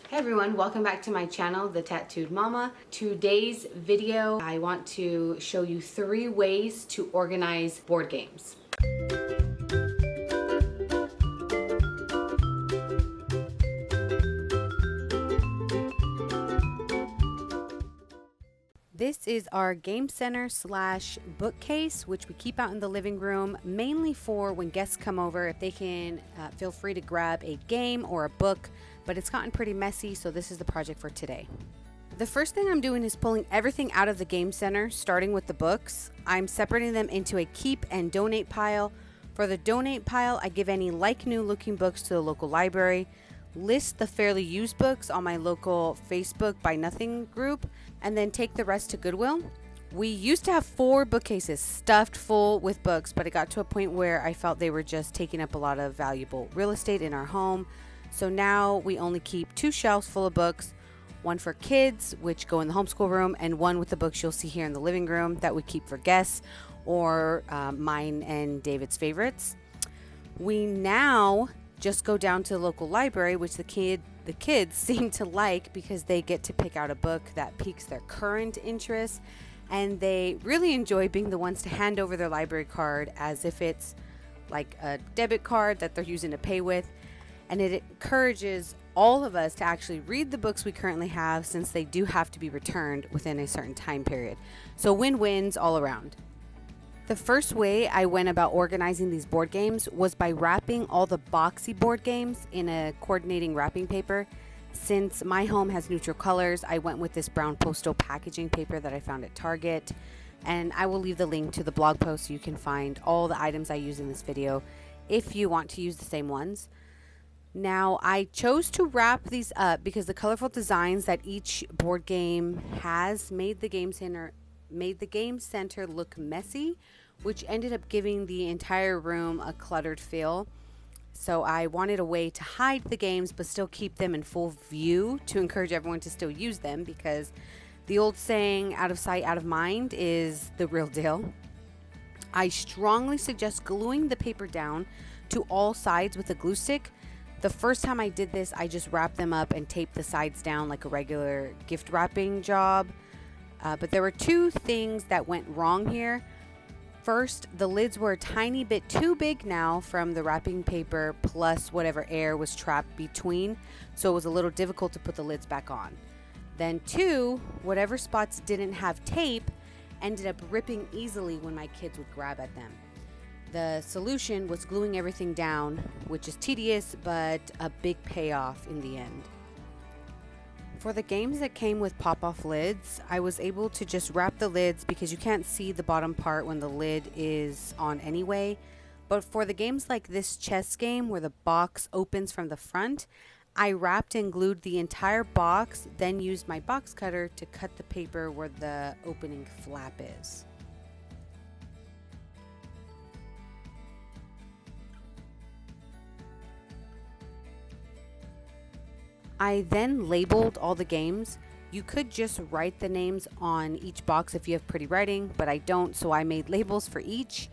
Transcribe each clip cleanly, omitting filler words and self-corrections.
Hey everyone, welcome back to my channel, The Tattooed Mama. Today's video, I want to show you 3 ways to organize board games. This is our game center slash bookcase, which we keep out in the living room, mainly for when guests come over. If they can feel free to grab a game or a book, but it's gotten pretty messy, so this is the project for today. The first thing I'm doing is pulling everything out of the game center, starting with the books. I'm separating them into a keep and donate pile. For the donate pile, I give any like new looking books to the local library, list the fairly used books on my local Facebook Buy Nothing group, and then take the rest to Goodwill. We used to have 4 bookcases stuffed full with books, but it got to a point where I felt they were just taking up a lot of valuable real estate in our home. So now we only keep 2 shelves full of books, one for kids, which go in the homeschool room, and one with the books you'll see here in the living room that we keep for guests or mine and David's favorites. We now just go down to the local library, which the kids seem to like because they get to pick out a book that piques their current interest, and they really enjoy being the ones to hand over their library card as if it's like a debit card that they're using to pay with. And it encourages all of us to actually read the books we currently have, since they do have to be returned within a certain time period. So win-wins all around. The first way I went about organizing these board games was by wrapping all the boxy board games in a coordinating wrapping paper. Since my home has neutral colors, I went with this brown postal packaging paper that I found at Target. And I will leave the link to the blog post so you can find all the items I use in this video if you want to use the same ones. Now, I chose to wrap these up because the colorful designs that each board game has made the game center look messy, which ended up giving the entire room a cluttered feel. So I wanted a way to hide the games but still keep them in full view to encourage everyone to still use them, because the old saying, out of sight, out of mind, is the real deal. I strongly suggest gluing the paper down to all sides with a glue stick. The first time I did this, I just wrapped them up and taped the sides down like a regular gift wrapping job. But there were 2 things that went wrong here. First, the lids were a tiny bit too big now from the wrapping paper plus whatever air was trapped between, so it was a little difficult to put the lids back on. Then 2, whatever spots didn't have tape ended up ripping easily when my kids would grab at them. The solution was gluing everything down, which is tedious but a big payoff in the end. For the games that came with pop-off lids, I was able to just wrap the lids because you can't see the bottom part when the lid is on anyway. But for the games like this chess game where the box opens from the front, I wrapped and glued the entire box, then used my box cutter to cut the paper where the opening flap is. I then labeled all the games. You could just write the names on each box if you have pretty writing, but I don't, so I made labels for each.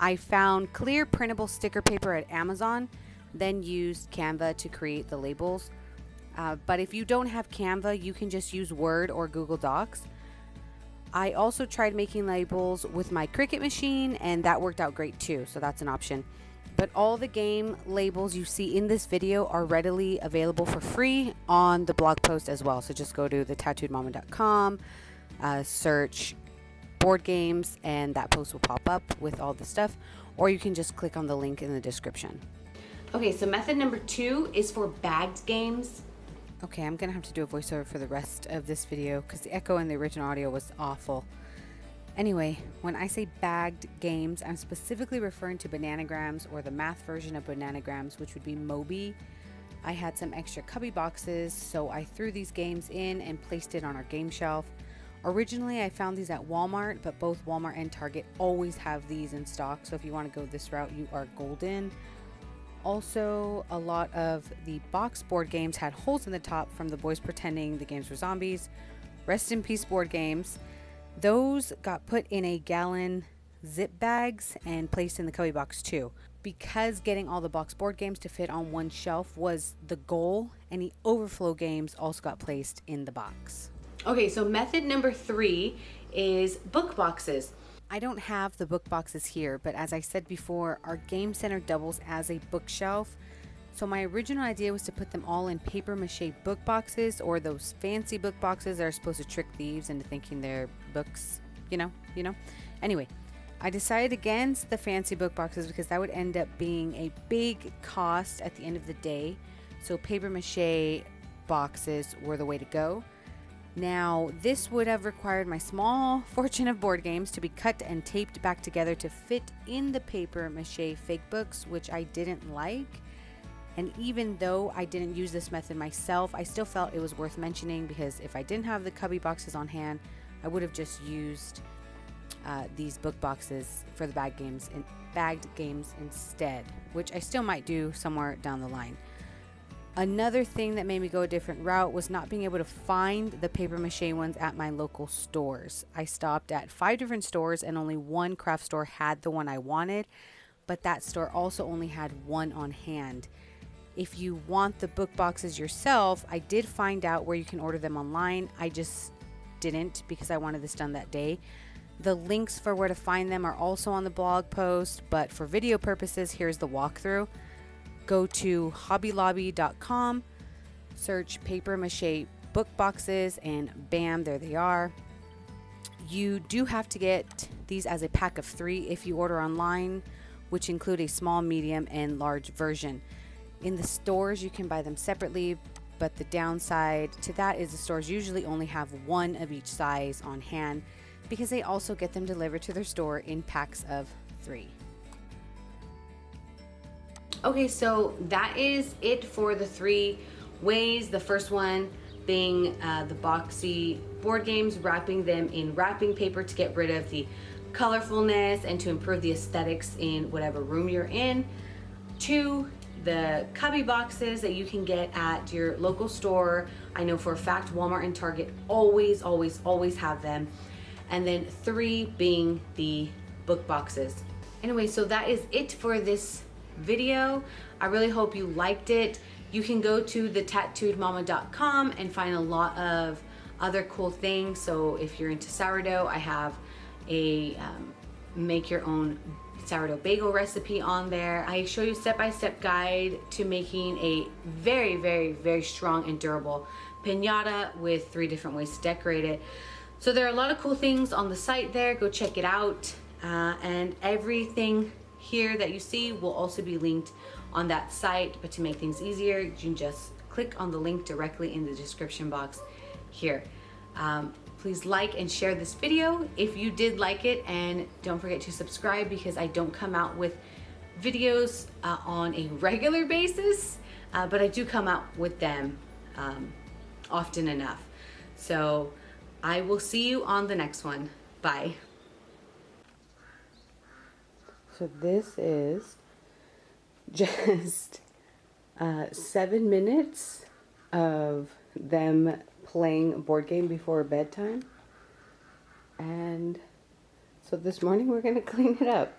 I found clear printable sticker paper at Amazon, then used Canva to create the labels. But if you don't have Canva, you can just use Word or Google Docs. I also tried making labels with my Cricut machine, and that worked out great too, so that's an option. But all the game labels you see in this video are readily available for free on the blog post as well. So just go to therealtattooedmomma.com, search board games, and that post will pop up with all the stuff. Or you can just click on the link in the description. Okay, so method number 2 is for bagged games. Okay, I'm going to have to do a voiceover for the rest of this video because the echo in the original audio was awful. Anyway, when I say bagged games, I'm specifically referring to bananagrams, or the math version of bananagrams, which would be Moby. I had some extra cubby boxes, so I threw these games in and placed it on our game shelf. Originally, I found these at Walmart, but both Walmart and Target always have these in stock, so if you want to go this route, you are golden. Also, a lot of the box board games had holes in the top from the boys pretending the games were zombies. Rest in peace, board games. Those got put in a gallon zip bags and placed in the cubby box too. because getting all the box board games to fit on one shelf was the goal, any overflow games also got placed in the box. Okay, so method number 3 is book boxes. I don't have the book boxes here, but as I said before, our game center doubles as a bookshelf. So my original idea was to put them all in paper mache book boxes, or those fancy book boxes that are supposed to trick thieves into thinking they're books, you know. Anyway, I decided against the fancy book boxes because that would end up being a big cost at the end of the day. So paper mache boxes were the way to go. Now, this would have required my small fortune of board games to be cut and taped back together to fit in the paper mache fake books, which I didn't like. And even though I didn't use this method myself, I still felt it was worth mentioning because if I didn't have the cubby boxes on hand, I would have just used these book boxes for the bagged games instead, which I still might do somewhere down the line. Another thing that made me go a different route was not being able to find the paper mache ones at my local stores. I stopped at 5 different stores and only one craft store had the one I wanted, but that store also only had one on hand. If you want the book boxes yourself, I did find out where you can order them online. I just didn't because I wanted this done that day. The links for where to find them are also on the blog post, but for video purposes, here's the walkthrough. Go to hobbylobby.com, search paper mache book boxes, and bam, there they are. You do have to get these as a pack of 3 if you order online, which include a small, medium, and large version. In the stores, you can buy them separately, but the downside to that is the stores usually only have one of each size on hand because they also get them delivered to their store in packs of 3. Okay, so that is it for the 3 ways. The first one being the boxy board games, wrapping them in wrapping paper to get rid of the colorfulness and to improve the aesthetics in whatever room you're in. 2, the cubby boxes that you can get at your local store. I know for a fact Walmart and Target always have them. And then 3 being the book boxes. Anyway, so that is it for this video. I really hope you liked it. You can go to theattooedmomma.com and find a lot of other cool things. So if you're into sourdough, I have a make your own sourdough bagel recipe on there. I show you step-by-step guide to making a very strong and durable piñata with 3 different ways to decorate it. So there are a lot of cool things on the site there. Go check it out. And everything here that you see will also be linked on that site. But to make things easier, you can just click on the link directly in the description box here. Please like and share this video if you did like it, and don't forget to subscribe because I don't come out with videos on a regular basis, but I do come out with them often enough. So I will see you on the next one. Bye. So this is just 7 minutes of them playing a board game before bedtime, and so this morning we're gonna clean it up.